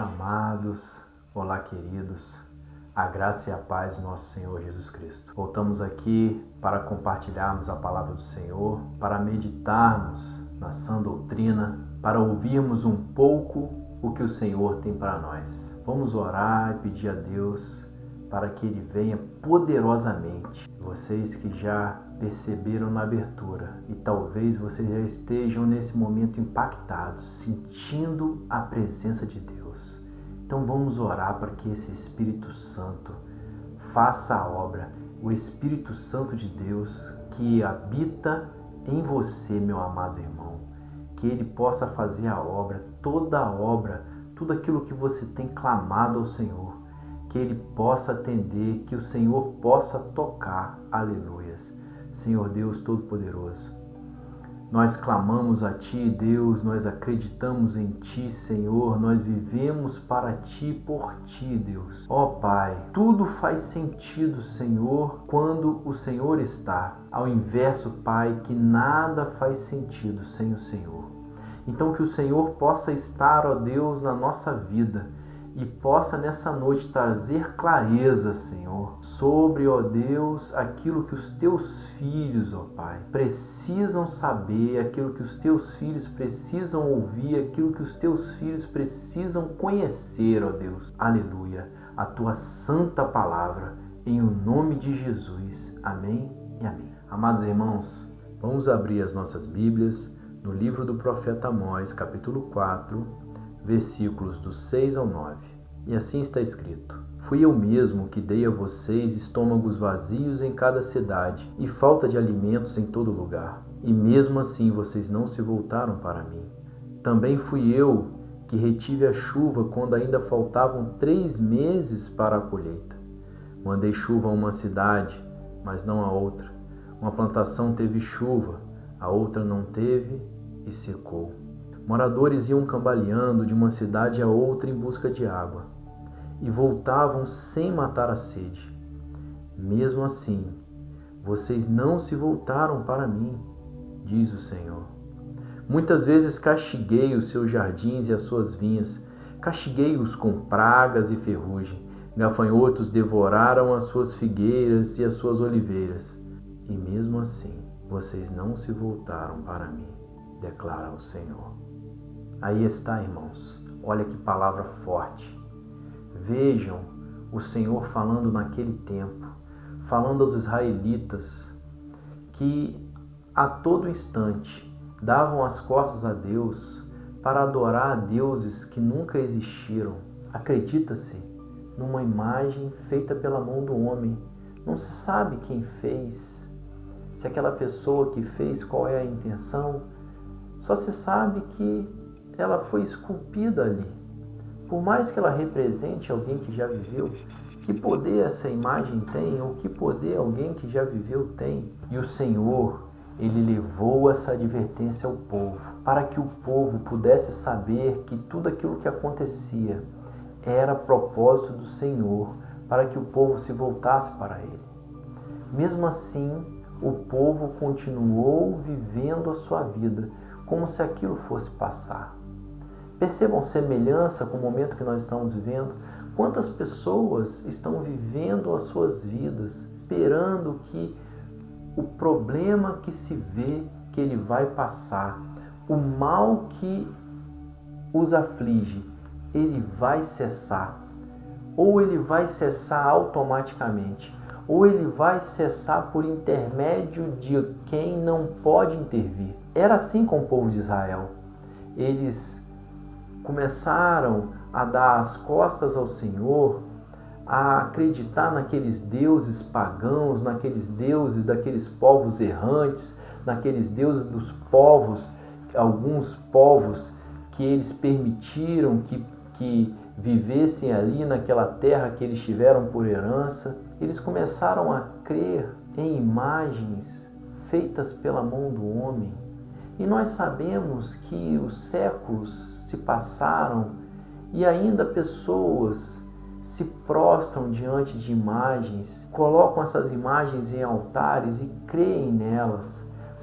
amados, olá queridos, a graça e a paz do nosso Senhor Jesus Cristo. Voltamos aqui para compartilharmos a palavra do Senhor, para meditarmos na sã doutrina, para ouvirmos um pouco o que o Senhor tem para nós. Vamos orar e pedir a Deus para que Ele venha poderosamente. Vocês que já perceberam na abertura e talvez vocês já estejam nesse momento impactados, sentindo a presença de Deus. Então vamos orar para que esse Espírito Santo faça a obra. O Espírito Santo de Deus que habita em você, meu amado irmão, que Ele possa fazer a obra, toda a obra, tudo aquilo que você tem clamado ao Senhor, que Ele possa atender, que o Senhor possa tocar. Aleluias. Senhor Deus Todo-Poderoso, nós clamamos a Ti, Deus, nós acreditamos em Ti, Senhor, nós vivemos para Ti, por Ti, Deus. Ó Pai, tudo faz sentido, Senhor, quando o Senhor está. Ao inverso, Pai, que nada faz sentido sem o Senhor. Então que o Senhor possa estar, ó Deus, na nossa vida e possa nessa noite trazer clareza, Senhor, sobre, ó Deus, aquilo que os Teus filhos, ó Pai, precisam saber, aquilo que os Teus filhos precisam ouvir, aquilo que os Teus filhos precisam conhecer, ó Deus. Aleluia. A Tua santa palavra, em o nome de Jesus. Amém e amém. Amados irmãos, vamos abrir as nossas Bíblias no livro do profeta Amós, capítulo 4, versículos do 6 ao 9. E assim está escrito: Fui eu mesmo que dei a vocês estômagos vazios em cada cidade e falta de alimentos em todo lugar. E mesmo assim vocês não se voltaram para mim. Também fui eu que retive a chuva quando ainda faltavam 3 meses para a colheita. Mandei chuva a uma cidade, mas não a outra. Uma plantação teve chuva, a outra não teve e secou. Moradores iam cambaleando de uma cidade a outra em busca de água e voltavam sem matar a sede. Mesmo assim, vocês não se voltaram para mim, diz o Senhor. Muitas vezes castiguei os seus jardins e as suas vinhas, castiguei-os com pragas e ferrugem. Gafanhotos devoraram as suas figueiras e as suas oliveiras. E mesmo assim, vocês não se voltaram para mim, declara o Senhor. Aí está, irmãos. Olha que palavra forte. Vejam o Senhor falando naquele tempo, falando aos israelitas que a todo instante davam as costas a Deus para adorar a deuses que nunca existiram. Acredita-se numa imagem feita pela mão do homem. Não se sabe quem fez, se aquela pessoa que fez, qual é a intenção. Só se sabe que ela foi esculpida ali. Por mais que ela represente alguém que já viveu, que poder essa imagem tem, ou que poder alguém que já viveu tem? E o Senhor, Ele levou essa advertência ao povo, para que o povo pudesse saber que tudo aquilo que acontecia era propósito do Senhor, para que o povo se voltasse para Ele. Mesmo assim, o povo continuou vivendo a sua vida, como se aquilo fosse passar. Percebam semelhança com o momento que nós estamos vivendo? Quantas pessoas estão vivendo as suas vidas, esperando que o problema que se vê, que ele vai passar, o mal que os aflige, ele vai cessar. Ou ele vai cessar automaticamente, ou ele vai cessar por intermédio de quem não pode intervir. Era assim com o povo de Israel. Eles começaram a dar as costas ao Senhor, a acreditar naqueles deuses pagãos, naqueles deuses daqueles povos errantes, naqueles deuses dos povos, alguns povos que eles permitiram que vivessem ali naquela terra que eles tiveram por herança. Eles começaram a crer em imagens feitas pela mão do homem. E nós sabemos que os séculos se passaram e ainda pessoas se prostram diante de imagens, colocam essas imagens em altares e creem nelas.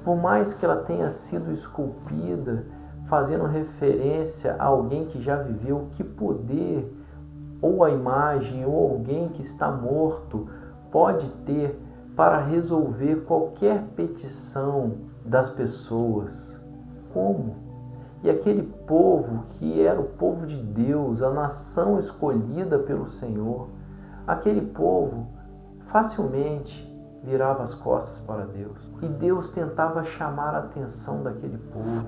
Por mais que ela tenha sido esculpida, fazendo referência a alguém que já viveu, que poder ou a imagem ou alguém que está morto pode ter para resolver qualquer petição das pessoas? Como? E aquele povo que era o povo de Deus, a nação escolhida pelo Senhor, aquele povo facilmente virava as costas para Deus. E Deus tentava chamar a atenção daquele povo.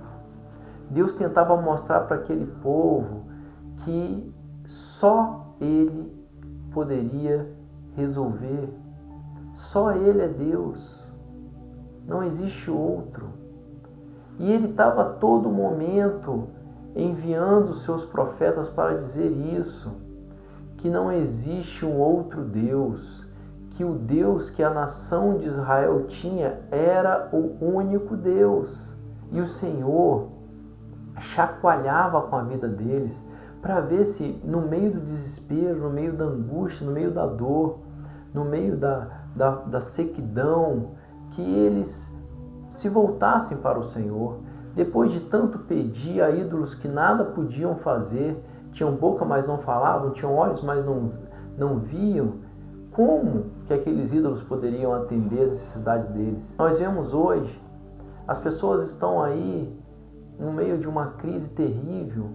Deus tentava mostrar para aquele povo que só Ele poderia resolver. Só Ele é Deus. Não existe outro. E Ele estava a todo momento enviando os seus profetas para dizer isso, que não existe um outro Deus, que o Deus que a nação de Israel tinha era o único Deus. E o Senhor chacoalhava com a vida deles para ver se no meio do desespero, no meio da angústia, no meio da dor, no meio da sequidão, que eles se voltassem para o Senhor. Depois de tanto pedir a ídolos que nada podiam fazer, tinham boca, mas não falavam, tinham olhos, mas não viam, como que aqueles ídolos poderiam atender as necessidades deles? Nós vemos hoje, as pessoas estão aí no meio de uma crise terrível,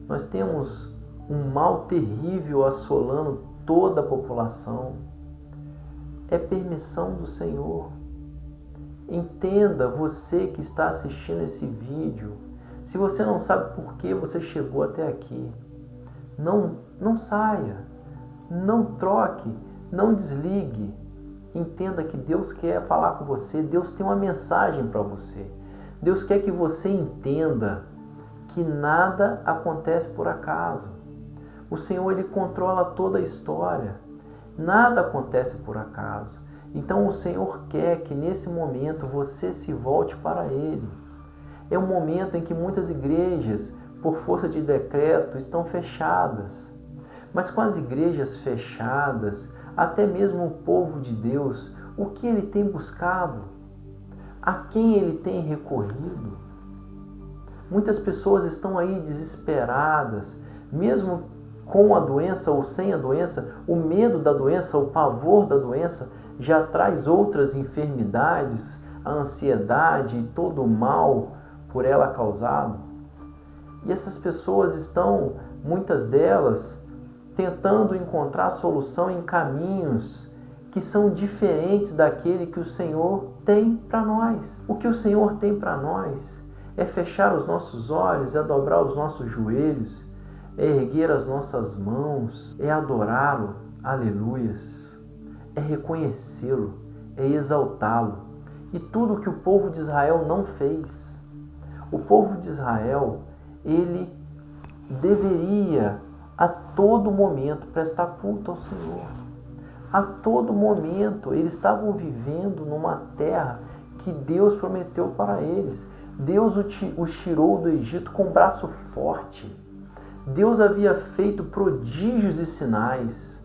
nós temos um mal terrível assolando toda a população. É permissão do Senhor. Entenda, você que está assistindo esse vídeo, se você não sabe por que você chegou até aqui, não saia, não troque, não desligue. Entenda que Deus quer falar com você, Deus tem uma mensagem para você. Deus quer que você entenda que nada acontece por acaso. O Senhor, Ele controla toda a história. Nada acontece por acaso. Então o Senhor quer que nesse momento você se volte para Ele. É um momento em que muitas igrejas, por força de decreto, estão fechadas. Mas com as igrejas fechadas, até mesmo o povo de Deus, o que ele tem buscado? A quem ele tem recorrido? Muitas pessoas estão aí desesperadas, mesmo com a doença ou sem a doença, o medo da doença, o pavor da doença já traz outras enfermidades, a ansiedade e todo o mal por ela causado. E essas pessoas estão, muitas delas, tentando encontrar solução em caminhos que são diferentes daquele que o Senhor tem para nós. O que o Senhor tem para nós é fechar os nossos olhos, é dobrar os nossos joelhos, é erguer as nossas mãos, é adorá-lo, aleluias, é reconhecê-lo, é exaltá-lo. E tudo que o povo de Israel não fez. O povo de Israel, ele deveria a todo momento prestar culto ao Senhor. A todo momento eles estavam vivendo numa terra que Deus prometeu para eles. Deus os tirou do Egito com braço forte. Deus havia feito prodígios e sinais.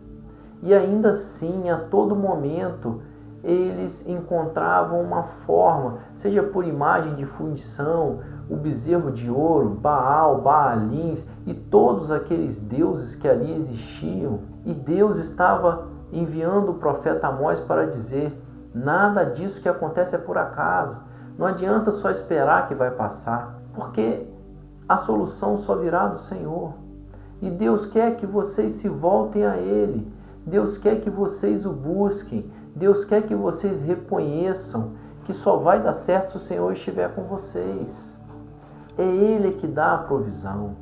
E ainda assim, a todo momento, eles encontravam uma forma, seja por imagem de fundição, o bezerro de ouro, Baal, Baalins e todos aqueles deuses que ali existiam. E Deus estava enviando o profeta Amós para dizer: nada disso que acontece é por acaso. Não adianta só esperar que vai passar, porque a solução só virá do Senhor. E Deus quer que vocês se voltem a Ele. Deus quer que vocês o busquem. Deus quer que vocês reconheçam que só vai dar certo se o Senhor estiver com vocês. É Ele que dá a provisão.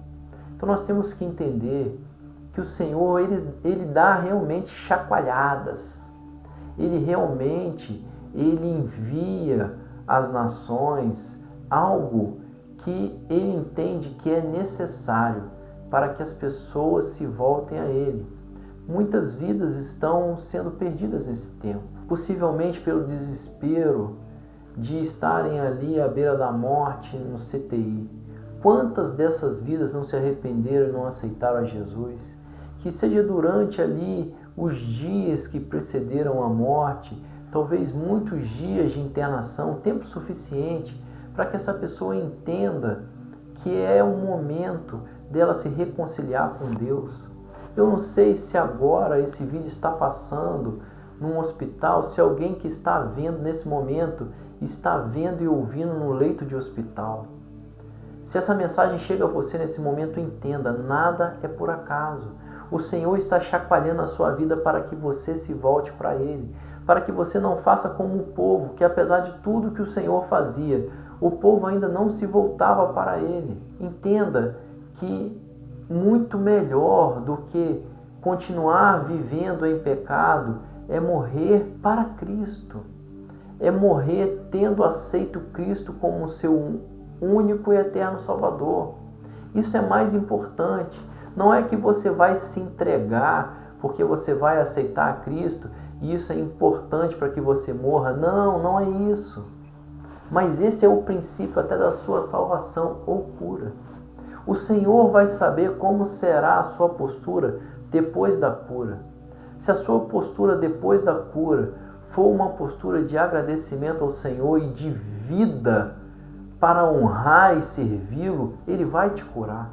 Então nós temos que entender que o Senhor, Ele dá realmente chacoalhadas. Ele envia às nações algo que Ele entende que é necessário para que as pessoas se voltem a Ele. Muitas vidas estão sendo perdidas nesse tempo, possivelmente pelo desespero de estarem ali à beira da morte no CTI. Quantas dessas vidas não se arrependeram e não aceitaram a Jesus? Que seja durante ali os dias que precederam a morte, talvez muitos dias de internação, tempo suficiente para que essa pessoa entenda que é o momento dela se reconciliar com Deus. Eu não sei se agora esse vídeo está passando num hospital, se alguém que está vendo nesse momento está vendo e ouvindo no leito de hospital. Se essa mensagem chega a você nesse momento, entenda, nada é por acaso. O Senhor está chacoalhando a sua vida para que você se volte para Ele, para que você não faça como o povo, que apesar de tudo que o Senhor fazia, o povo ainda não se voltava para Ele. Entenda que muito melhor do que continuar vivendo em pecado é morrer para Cristo. É morrer tendo aceito Cristo como seu único e eterno Salvador. Isso é mais importante. Não é que você vai se entregar porque você vai aceitar a Cristo e isso é importante para que você morra. Não, não é isso. Mas esse é o princípio até da sua salvação ou cura. O Senhor vai saber como será a sua postura depois da cura. Se a sua postura depois da cura for uma postura de agradecimento ao Senhor e de vida para honrar e servi-lo, Ele vai te curar.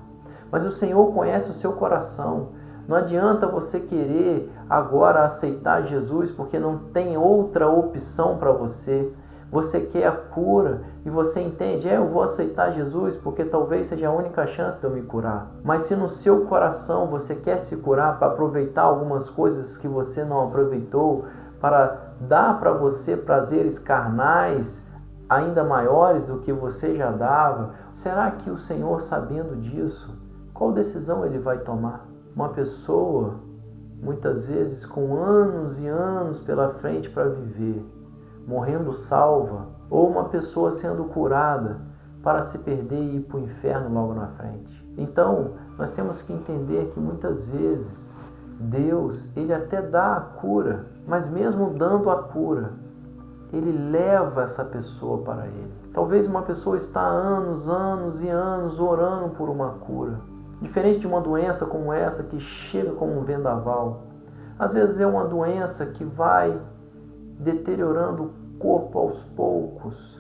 Mas o Senhor conhece o seu coração. Não adianta você querer agora aceitar Jesus porque não tem outra opção para você. Você quer a cura e você entende, eu vou aceitar Jesus porque talvez seja a única chance de eu me curar. Mas se no seu coração você quer se curar para aproveitar algumas coisas que você não aproveitou, para dar para você prazeres carnais ainda maiores do que você já dava, será que o Senhor, sabendo disso, qual decisão Ele vai tomar? Uma pessoa, muitas vezes com anos e anos pela frente para viver, morrendo salva, ou uma pessoa sendo curada para se perder e ir para o inferno logo na frente. Então, nós temos que entender que muitas vezes Deus, Ele até dá a cura, mas mesmo dando a cura, Ele leva essa pessoa para Ele. Talvez uma pessoa está há anos e anos orando por uma cura. Diferente de uma doença como essa que chega como um vendaval. Às vezes é uma doença que vai deteriorando o corpo aos poucos,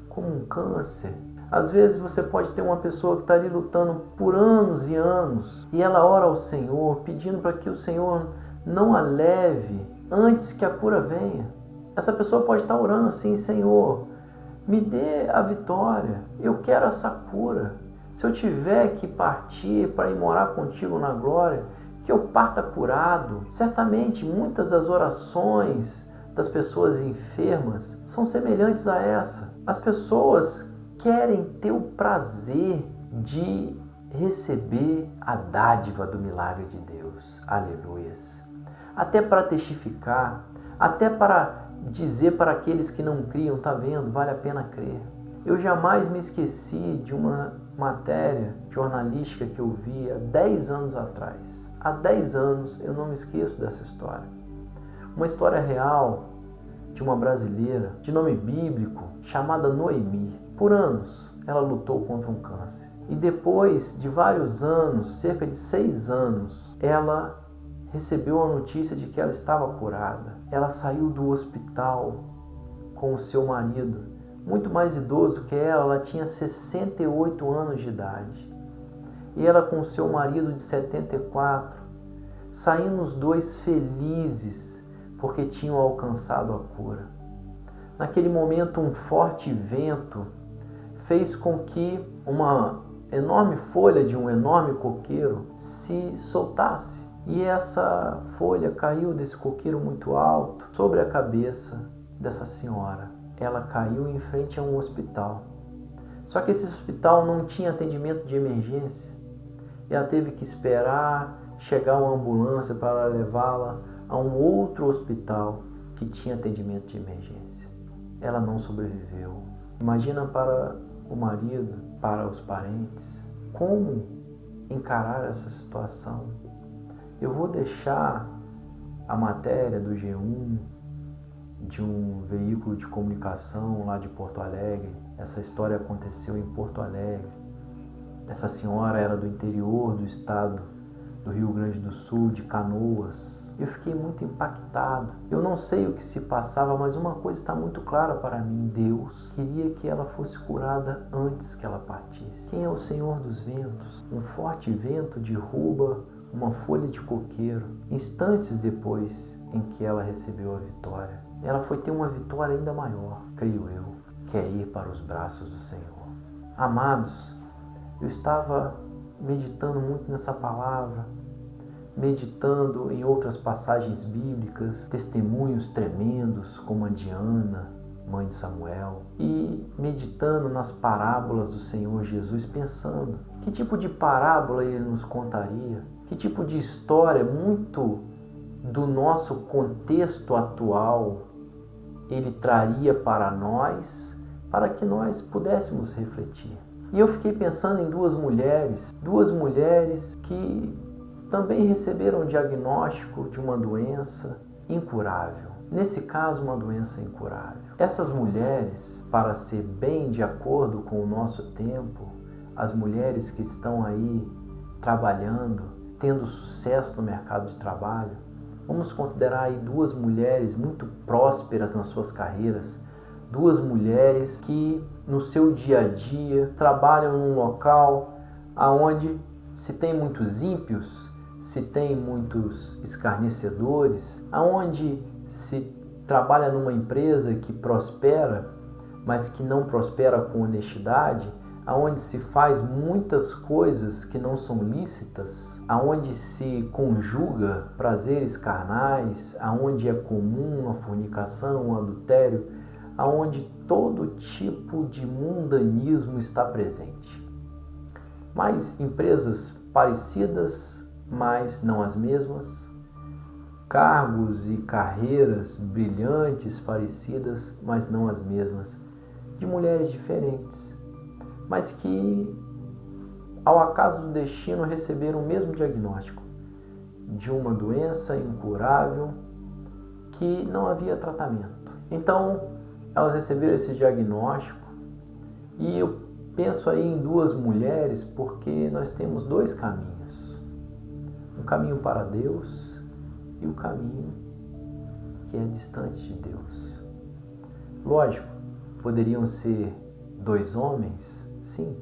como um câncer. Às vezes você pode ter uma pessoa que está ali lutando por anos e anos e ela ora ao Senhor, pedindo para que o Senhor não a leve antes que a cura venha. Essa pessoa pode estar orando assim, Senhor, me dê a vitória, eu quero essa cura. Se eu tiver que partir para ir morar contigo na glória, que eu parta curado. Certamente muitas das orações das pessoas enfermas são semelhantes a essa. As pessoas querem ter o prazer de receber a dádiva do milagre de Deus. Aleluias. Até para testificar, até para dizer para aqueles que não criam, tá vendo, vale a pena crer. Eu jamais me esqueci de uma matéria jornalística que eu vi há 10 anos atrás. Há 10 anos eu não me esqueço dessa história. Uma história real de uma brasileira de nome bíblico chamada Noemi. Por anos ela lutou contra um câncer. E depois de vários anos, cerca de 6 anos, ela recebeu a notícia de que ela estava curada. Ela saiu do hospital com o seu marido, muito mais idoso que ela tinha 68 anos de idade. E ela com o seu marido de 74, saindo os dois felizes porque tinham alcançado a cura. Naquele momento, um forte vento fez com que uma enorme folha de um enorme coqueiro se soltasse. E essa folha caiu desse coqueiro muito alto sobre a cabeça dessa senhora. Ela caiu em frente a um hospital. Só que esse hospital não tinha atendimento de emergência. E ela teve que esperar chegar uma ambulância para levá-la a um outro hospital que tinha atendimento de emergência. Ela não sobreviveu. Imagina para o marido, para os parentes, como encarar essa situação. Eu vou deixar a matéria do G1, de um veículo de comunicação lá de Porto Alegre. Essa história aconteceu em Porto Alegre. Essa senhora era do interior do estado do Rio Grande do Sul, de Canoas. Eu fiquei muito impactado. Eu não sei o que se passava, mas uma coisa está muito clara para mim. Deus queria que ela fosse curada antes que ela partisse. Quem é o Senhor dos ventos? Um forte vento derruba uma folha de coqueiro. Instantes depois em que ela recebeu a vitória, ela foi ter uma vitória ainda maior, creio eu, que é ir para os braços do Senhor. Amados, eu estava meditando muito nessa palavra, meditando em outras passagens bíblicas, testemunhos tremendos como a de Ana, mãe de Samuel, e meditando nas parábolas do Senhor Jesus, pensando que tipo de parábola ele nos contaria, que tipo de história muito do nosso contexto atual ele traria para nós, para que nós pudéssemos refletir. E eu fiquei pensando em duas mulheres que também receberam o diagnóstico de uma doença incurável. Nesse caso, uma doença incurável. Essas mulheres, para ser bem de acordo com o nosso tempo, as mulheres que estão aí trabalhando, tendo sucesso no mercado de trabalho, vamos considerar aí duas mulheres muito prósperas nas suas carreiras, duas mulheres que no seu dia a dia trabalham num local onde se tem muitos ímpios, se tem muitos escarnecedores, aonde se trabalha numa empresa que prospera, mas que não prospera com honestidade, aonde se faz muitas coisas que não são lícitas, aonde se conjuga prazeres carnais, aonde é comum a fornicação, o adultério, aonde todo tipo de mundanismo está presente. Mas empresas parecidas, mas não as mesmas, cargos e carreiras brilhantes, parecidas, mas não as mesmas, de mulheres diferentes, mas que, ao acaso do destino, receberam o mesmo diagnóstico de uma doença incurável que não havia tratamento. Então, elas receberam esse diagnóstico e eu penso aí em duas mulheres porque nós temos dois caminhos. Um caminho para Deus e o caminho que é distante de Deus. Lógico, poderiam ser dois homens? Sim,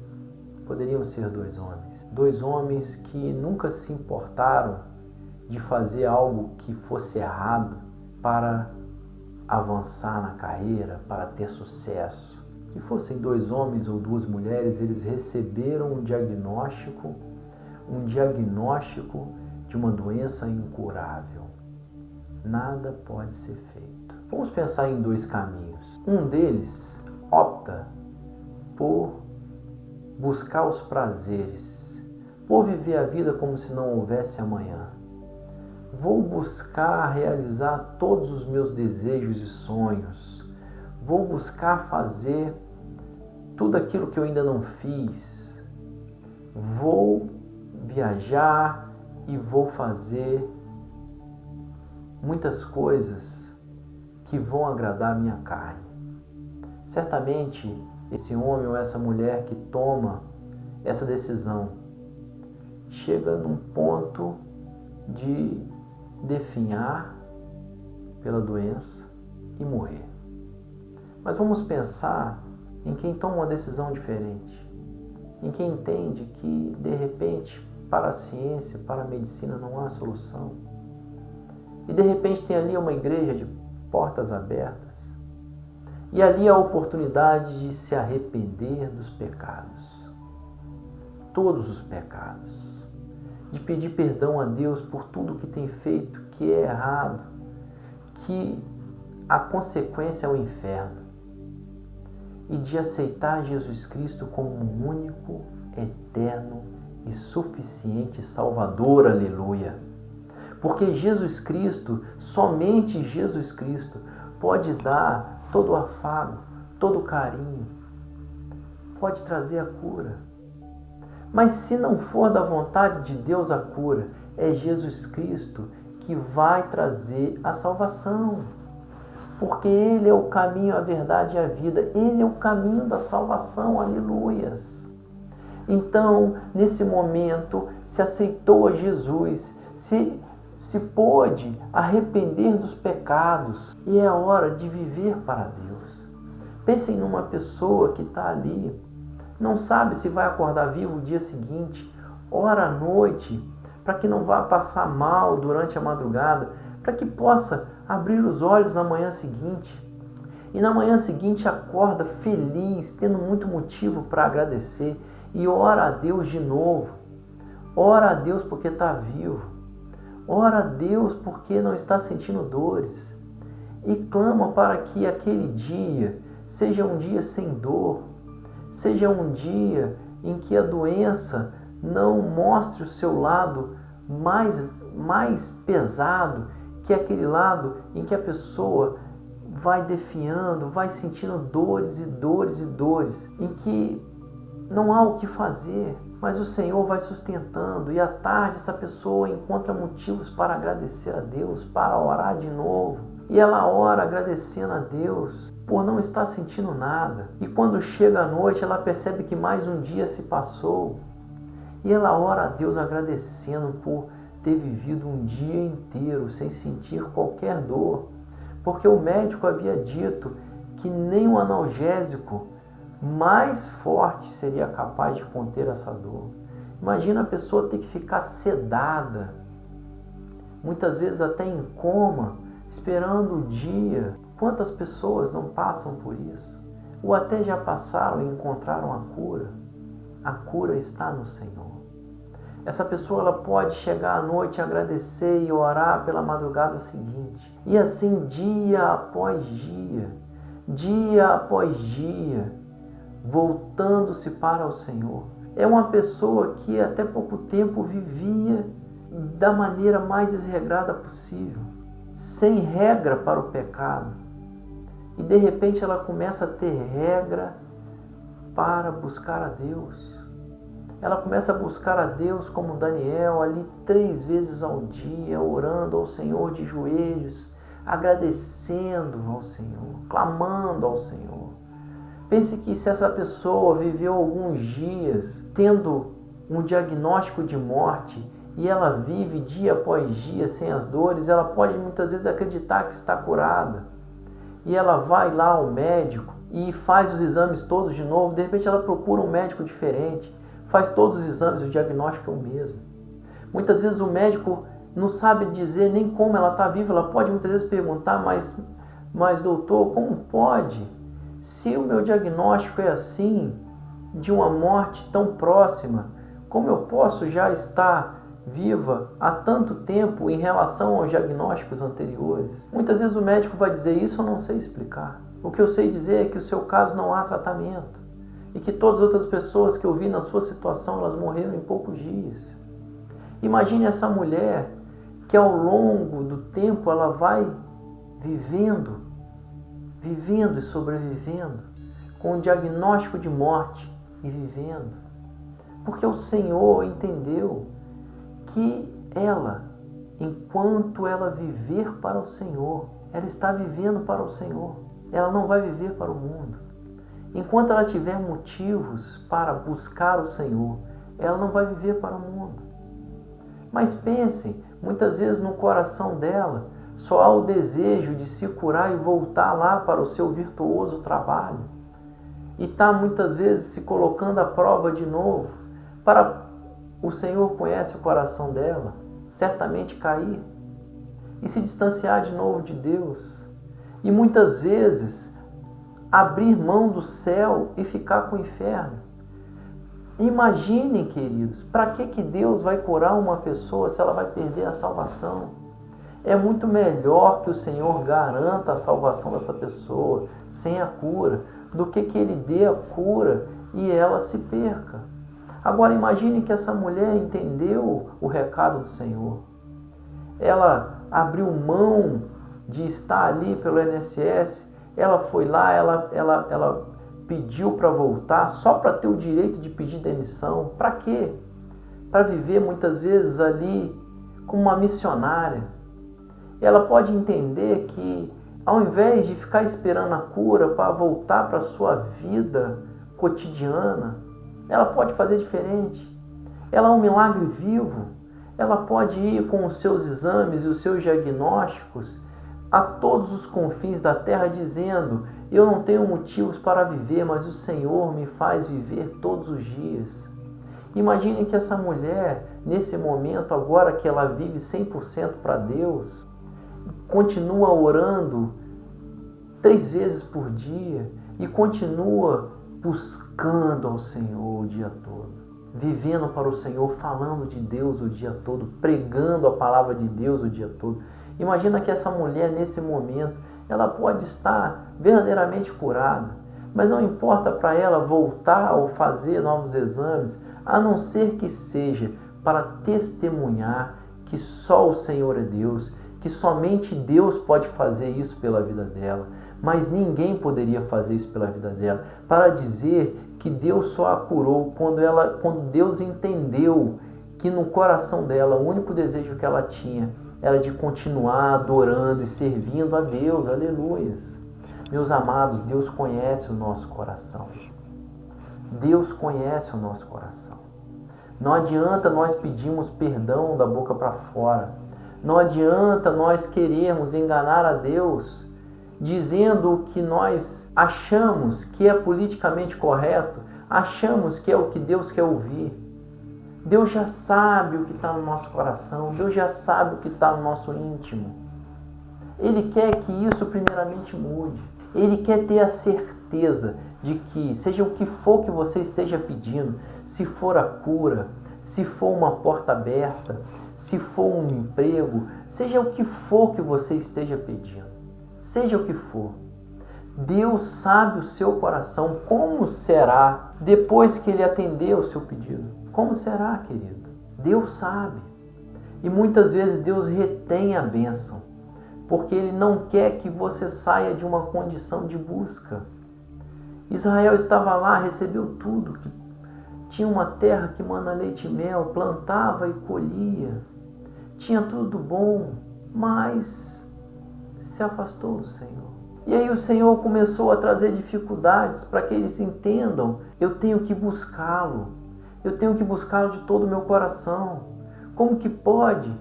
poderiam ser dois homens. Dois homens que nunca se importaram de fazer algo que fosse errado para avançar na carreira, para ter sucesso. Que fossem dois homens ou duas mulheres, eles receberam um diagnóstico de uma doença incurável. Nada pode ser feito. Vamos pensar em dois caminhos. Um deles opta por buscar os prazeres, por viver a vida como se não houvesse amanhã. Vou buscar realizar todos os meus desejos e sonhos. Vou buscar fazer tudo aquilo que eu ainda não fiz. Vou viajar e vou fazer muitas coisas que vão agradar a minha carne. Certamente, esse homem ou essa mulher que toma essa decisão chega num ponto de definhar pela doença e morrer. Mas vamos pensar em quem toma uma decisão diferente, em quem entende que, de repente, para a ciência, para a medicina não há solução. E de repente tem ali uma igreja de portas abertas. E ali a oportunidade de se arrepender dos pecados. Todos os pecados. De pedir perdão a Deus por tudo que tem feito, que é errado. Que a consequência é o inferno. E de aceitar Jesus Cristo como um único, eterno e suficiente Salvador, aleluia. Porque Jesus Cristo, somente Jesus Cristo, pode dar todo o afago, todo o carinho, pode trazer a cura. Mas se não for da vontade de Deus a cura, é Jesus Cristo que vai trazer a salvação. Porque Ele é o caminho, a verdade e a vida. Ele é o caminho da salvação, aleluias. Então, nesse momento, se aceitou a Jesus, se se pôde arrepender dos pecados e é hora de viver para Deus. Pensem numa pessoa que está ali, não sabe se vai acordar vivo o dia seguinte, ora à noite, para que não vá passar mal durante a madrugada, para que possa abrir os olhos na manhã seguinte. E na manhã seguinte acorda feliz, tendo muito motivo para agradecer e ora a Deus de novo. Ora a Deus porque está vivo. Ora a Deus porque não está sentindo dores. E clama para que aquele dia seja um dia sem dor, seja um dia em que a doença não mostre o seu lado mais pesado, que é aquele lado em que a pessoa vai definhando, vai sentindo dores e dores e dores, em que não há o que fazer, mas o Senhor vai sustentando e à tarde essa pessoa encontra motivos para agradecer a Deus, para orar de novo. E ela ora agradecendo a Deus por não estar sentindo nada. E quando chega a noite ela percebe que mais um dia se passou. E ela ora a Deus agradecendo por ter vivido um dia inteiro sem sentir qualquer dor. Porque o médico havia dito que nem um analgésico mais forte seria capaz de conter essa dor. Imagina a pessoa ter que ficar sedada, muitas vezes até em coma, esperando o dia. Quantas pessoas não passam por isso? Ou até já passaram e encontraram a cura? A cura está no Senhor. Essa pessoa ela pode chegar à noite, agradecer e orar pela madrugada seguinte. E assim dia após dia, dia após dia, voltando-se para o Senhor. É uma pessoa que até pouco tempo vivia da maneira mais desregrada possível, sem regra para o pecado. E de repente ela começa a ter regra para buscar a Deus. Ela começa a buscar a Deus como Daniel, ali 3 vezes ao dia, orando ao Senhor de joelhos, agradecendo ao Senhor, clamando ao Senhor. Pense que se essa pessoa viveu alguns dias tendo um diagnóstico de morte e ela vive dia após dia sem as dores, ela pode muitas vezes acreditar que está curada. E ela vai lá ao médico e faz os exames todos de novo, de repente ela procura um médico diferente, faz todos os exames, o diagnóstico é o mesmo. Muitas vezes o médico não sabe dizer nem como ela está viva, ela pode muitas vezes perguntar, mas doutor, como pode? Se o meu diagnóstico é assim, de uma morte tão próxima, como eu posso já estar viva há tanto tempo em relação aos diagnósticos anteriores? Muitas vezes o médico vai dizer isso, eu não sei explicar. O que eu sei dizer é que o seu caso não há tratamento e que todas as outras pessoas que eu vi na sua situação, elas morreram em poucos dias. Imagine essa mulher que ao longo do tempo ela vai vivendo e sobrevivendo com um diagnóstico de morte e vivendo. Porque o Senhor entendeu que ela, enquanto ela viver para o Senhor, ela está vivendo para o Senhor. Ela não vai viver para o mundo. Enquanto ela tiver motivos para buscar o Senhor, ela não vai viver para o mundo. Mas pensem, muitas vezes no coração dela só há o desejo de se curar e voltar lá para o seu virtuoso trabalho. E está muitas vezes se colocando à prova de novo. O Senhor conhece o coração dela, certamente cair e se distanciar de novo de Deus. E muitas vezes abrir mão do céu e ficar com o inferno. Imaginem, queridos, para que Deus vai curar uma pessoa se ela vai perder a salvação? É muito melhor que o Senhor garanta a salvação dessa pessoa sem a cura, do que Ele dê a cura e ela se perca. Agora imagine que essa mulher entendeu o recado do Senhor. Ela abriu mão de estar ali pelo INSS, ela foi lá, ela pediu para voltar só para ter o direito de pedir demissão. Para quê? Para viver muitas vezes ali como uma missionária. Ela pode entender que ao invés de ficar esperando a cura para voltar para a sua vida cotidiana, ela pode fazer diferente. Ela é um milagre vivo. ela pode ir com os seus exames e os seus diagnósticos a todos os confins da terra, dizendo: eu não tenho motivos para viver, mas o Senhor me faz viver todos os dias. Imagine que essa mulher, nesse momento, agora que ela vive 100% para Deus, continua orando 3 vezes por dia e continua buscando ao Senhor o dia todo, vivendo para o Senhor, falando de Deus o dia todo, pregando a palavra de Deus o dia todo. Imagina que essa mulher, nesse momento, ela pode estar verdadeiramente curada, mas não importa para ela voltar ou fazer novos exames, a não ser que seja para testemunhar que só o Senhor é Deus, que somente Deus pode fazer isso pela vida dela, mas ninguém poderia fazer isso pela vida dela, para dizer que Deus só a curou quando Deus entendeu que no coração dela o único desejo que ela tinha era de continuar adorando e servindo a Deus. Aleluias. Meus amados, Deus conhece o nosso coração. Deus conhece o nosso coração. Não adianta nós pedirmos perdão da boca para fora. Não adianta nós querermos enganar a Deus dizendo o que nós achamos que é politicamente correto, achamos que é o que Deus quer ouvir. Deus já sabe o que está no nosso coração, Deus já sabe o que está no nosso íntimo. Ele quer que isso primeiramente mude. Ele quer ter a certeza de que, seja o que for que você esteja pedindo, se for a cura, se for uma porta aberta, se for um emprego, seja o que for que você esteja pedindo, seja o que for, Deus sabe o seu coração. Como será depois que Ele atender o seu pedido? Como será, querido? Deus sabe. E muitas vezes Deus retém a bênção, porque Ele não quer que você saia de uma condição de busca. Israel estava lá, recebeu tudo, tinha uma terra que mana leite e mel, plantava e colhia, tinha tudo bom, mas se afastou do Senhor. E aí o Senhor começou a trazer dificuldades para que eles entendam: eu tenho que buscá-lo, eu tenho que buscá-lo de todo o meu coração. Como que pode?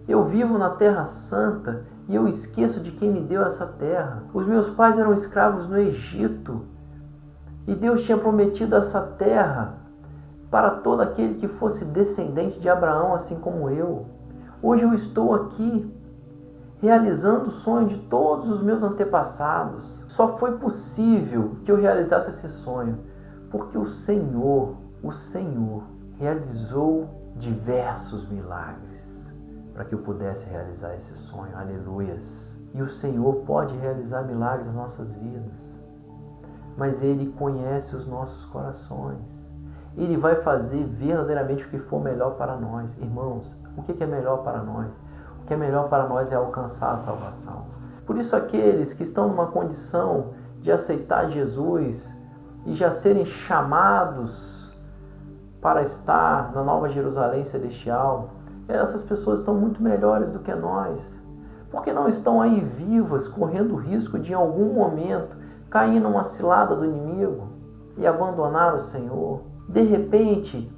Eu vivo na terra santa e eu esqueço de quem me deu essa terra. Os meus pais eram escravos no Egito e Deus tinha prometido essa terra para todo aquele que fosse descendente de Abraão, assim como eu. Hoje eu estou aqui realizando o sonho de todos os meus antepassados. Só foi possível que eu realizasse esse sonho porque o Senhor realizou diversos milagres para que eu pudesse realizar esse sonho. Aleluias. E o Senhor pode realizar milagres nas nossas vidas, mas Ele conhece os nossos corações. Ele vai fazer verdadeiramente o que for melhor para nós. Irmãos, o que é melhor para nós? O que é melhor para nós é alcançar a salvação. Por isso, aqueles que estão numa condição de aceitar Jesus e já serem chamados para estar na Nova Jerusalém Celestial, essas pessoas estão muito melhores do que nós, porque não estão aí vivas, correndo o risco de em algum momento cair numa cilada do inimigo e abandonar o Senhor. De repente,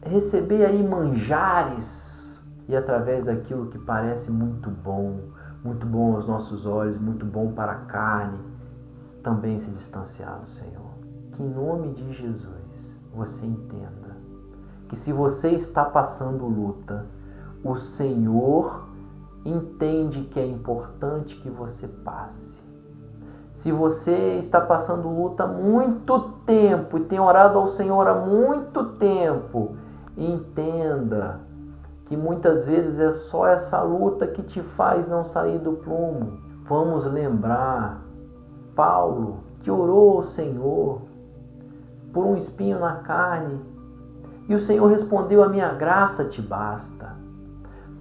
receber aí manjares e através daquilo que parece muito bom aos nossos olhos, muito bom para a carne, também se distanciar do Senhor. Que em nome de Jesus você entenda que se você está passando luta, o Senhor entende que é importante que você passe. Se você está passando luta há muito tempo e tem orado ao Senhor há muito tempo, entenda que muitas vezes é só essa luta que te faz não sair do prumo. Vamos lembrar Paulo, que orou ao Senhor por um espinho na carne, e o Senhor respondeu: a minha graça te basta.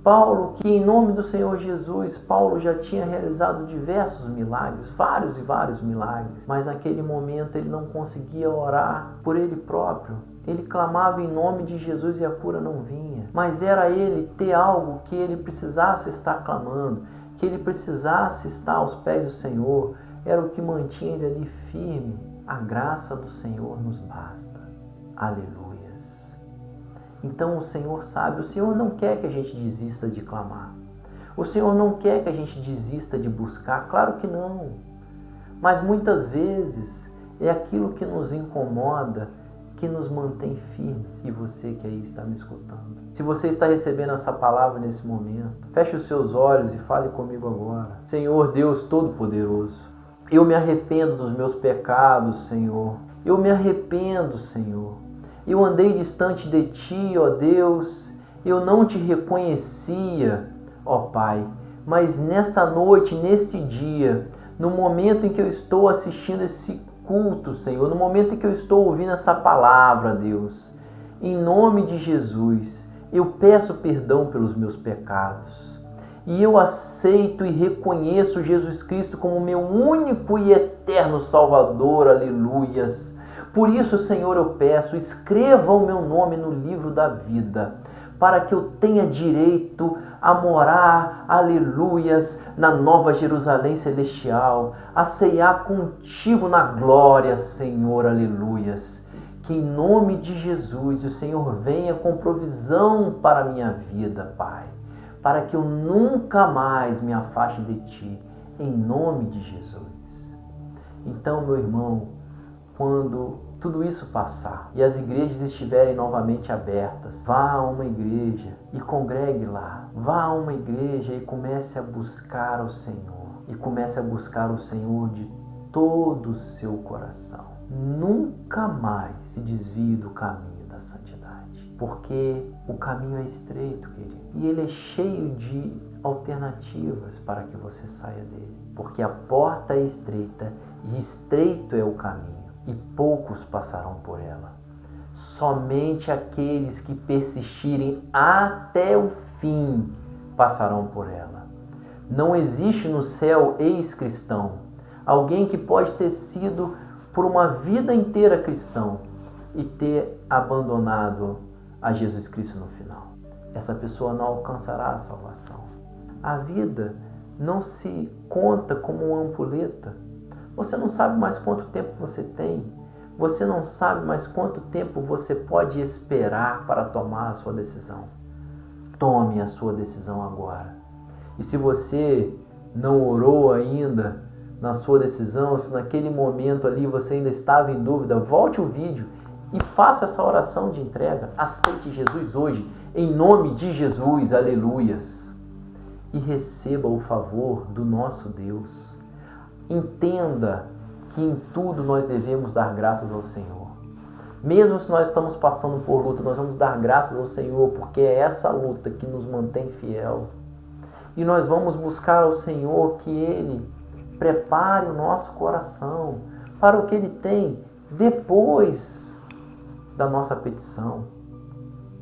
Paulo, que em nome do Senhor Jesus, Paulo já tinha realizado diversos milagres, vários e vários milagres, mas naquele momento ele não conseguia orar por ele próprio. Ele clamava em nome de Jesus e a cura não vinha. Mas era ele ter algo que ele precisasse estar clamando, que ele precisasse estar aos pés do Senhor. Era o que mantinha ele ali firme. A graça do Senhor nos basta. Aleluias. Então o Senhor sabe, o Senhor não quer que a gente desista de clamar. O Senhor não quer que a gente desista de buscar, claro que não. Mas muitas vezes é aquilo que nos incomoda, que nos mantém firmes. E você que aí está me escutando, se você está recebendo essa palavra nesse momento, feche os seus olhos e fale comigo agora. Senhor Deus Todo-Poderoso, eu me arrependo dos meus pecados, Senhor. Eu me arrependo, Senhor. Eu andei distante de Ti, ó Deus. Eu não Te reconhecia, ó Pai. Mas nesta noite, nesse dia, no momento em que eu estou assistindo esse culto, Senhor, no momento em que eu estou ouvindo essa palavra, Deus, em nome de Jesus, eu peço perdão pelos meus pecados. E eu aceito e reconheço Jesus Cristo como meu único e eterno Salvador, aleluias. Por isso, Senhor, eu peço, escreva o meu nome no livro da vida, para que eu tenha direito a morar, aleluias, na Nova Jerusalém Celestial, a ceiar contigo na glória, Senhor, aleluias. Que em nome de Jesus o Senhor venha com provisão para a minha vida, Pai, para que eu nunca mais me afaste de Ti, em nome de Jesus. Então, meu irmão, quando tudo isso passar e as igrejas estiverem novamente abertas, vá a uma igreja e congregue lá. Vá a uma igreja e comece a buscar o Senhor. E comece a buscar o Senhor de todo o seu coração. Nunca mais se desvie do caminho da santidade, porque o caminho é estreito, querido, e ele é cheio de alternativas para que você saia dele, porque a porta é estreita e estreito é o caminho, e poucos passarão por ela. Somente aqueles que persistirem até o fim passarão por ela. Não existe no céu ex-cristão, alguém que pode ter sido por uma vida inteira cristão e ter abandonado a Jesus Cristo no final. Essa pessoa não alcançará a salvação. A vida não se conta como uma ampulheta. Você não sabe mais quanto tempo você tem. Você não sabe mais quanto tempo você pode esperar para tomar a sua decisão. Tome a sua decisão agora. E se você não orou ainda na sua decisão, se naquele momento ali você ainda estava em dúvida, volte o vídeo e faça essa oração de entrega. Aceite Jesus hoje, em nome de Jesus, aleluias. E receba o favor do nosso Deus. Entenda que em tudo nós devemos dar graças ao Senhor. Mesmo se nós estamos passando por luta, nós vamos dar graças ao Senhor, porque é essa luta que nos mantém fiel. E nós vamos buscar ao Senhor que Ele prepare o nosso coração para o que Ele tem depois da nossa petição,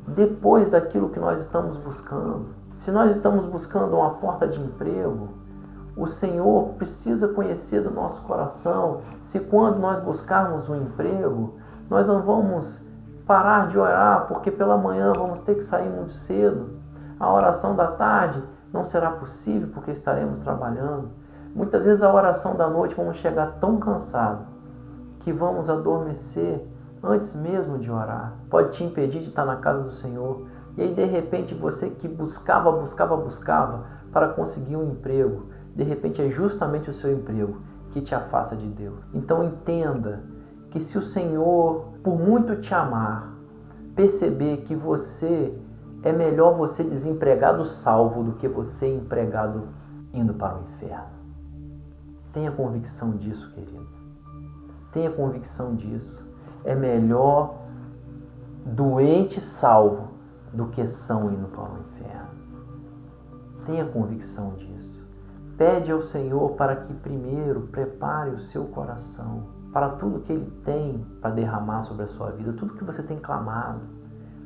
depois daquilo que nós estamos buscando. Se nós estamos buscando uma porta de emprego, o Senhor precisa conhecer do nosso coração se quando nós buscarmos um emprego, nós não vamos parar de orar, porque pela manhã vamos ter que sair muito cedo. A oração da tarde não será possível porque estaremos trabalhando. Muitas vezes a oração da noite vamos chegar tão cansados que vamos adormecer antes mesmo de orar. Pode te impedir de estar na casa do Senhor. E aí de repente você que buscava para conseguir um emprego, de repente é justamente o seu emprego que te afasta de Deus. Então entenda que se o Senhor, por muito te amar, perceber que você é melhor você desempregado salvo do que você empregado indo para o inferno. Tenha convicção disso, querido. Tenha convicção disso. É melhor doente salvo do que são indo para o inferno. Tenha convicção disso. Pede ao Senhor para que primeiro prepare o seu coração para tudo que Ele tem para derramar sobre a sua vida, tudo que você tem clamado.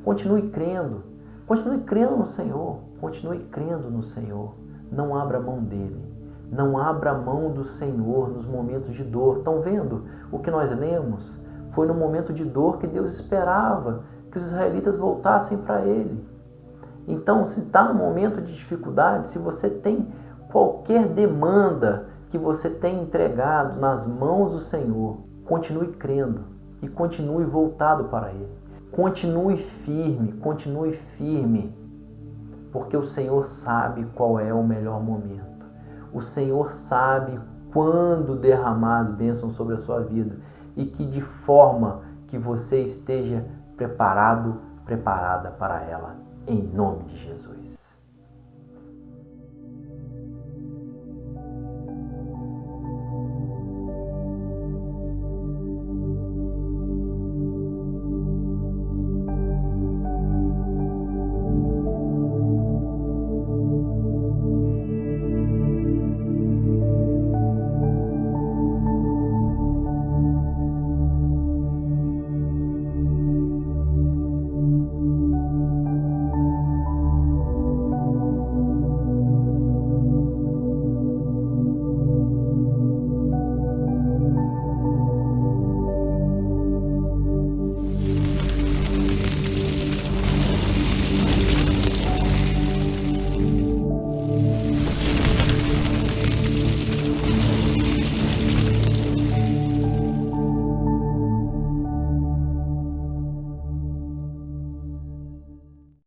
Continue crendo. Continue crendo no Senhor. Continue crendo no Senhor. Não abra mão dEle. Não abra mão do Senhor nos momentos de dor. Estão vendo o que nós lemos? Foi no momento de dor que Deus esperava que os israelitas voltassem para Ele. Então, se está no momento de dificuldade, se você tem qualquer demanda que você tem entregado nas mãos do Senhor, continue crendo e continue voltado para Ele. Continue firme, porque o Senhor sabe qual é o melhor momento. O Senhor sabe quando derramar as bênçãos sobre a sua vida e que de forma que você esteja preparado, preparada para ela, em nome de Jesus.